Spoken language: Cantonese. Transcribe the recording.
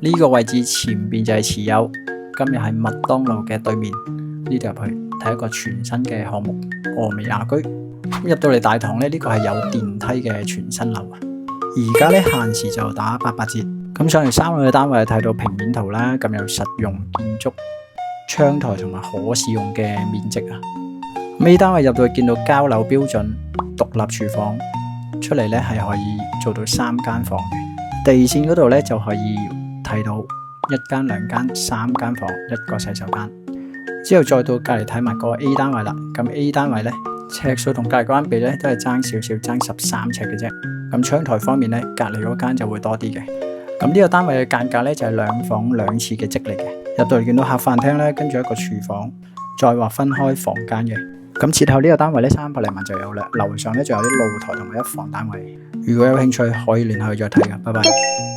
呢個位置前邊就係慈幼，今日係麥當勞嘅對面。呢度入去睇一個全新嘅項目峨眉雅居。入到嚟大堂咧，呢個係有電梯嘅全新樓啊！而家咧限時就打88折。咁上嚟3樓嘅單位睇到平面圖啦，咁有實用建築、窗台同埋可使用嘅面積啊。呢單位入到去見到交樓標準、獨立廚房，出嚟咧係可以做到3間房嘅。地線嗰度咧就可以睇到1間、2間、3間房，一個洗手間。之後再到隔離睇埋個 A 單位啦。咁 A 單位咧尺數同隔離嗰間比咧都係爭少少，爭13尺嘅啫。咁窗台方面咧，隔離嗰間就會多啲嘅。咁呢個單位嘅間隔咧就係2房2廁嘅積嚟嘅。入到嚟見到客飯廳咧，跟住一個廚房，再劃分開房間嘅。咁設後呢個單位咧300零萬就有啦。樓上咧仲有啲露台同埋1房單位。如果有興趣可以聯繫再睇㗎。拜拜。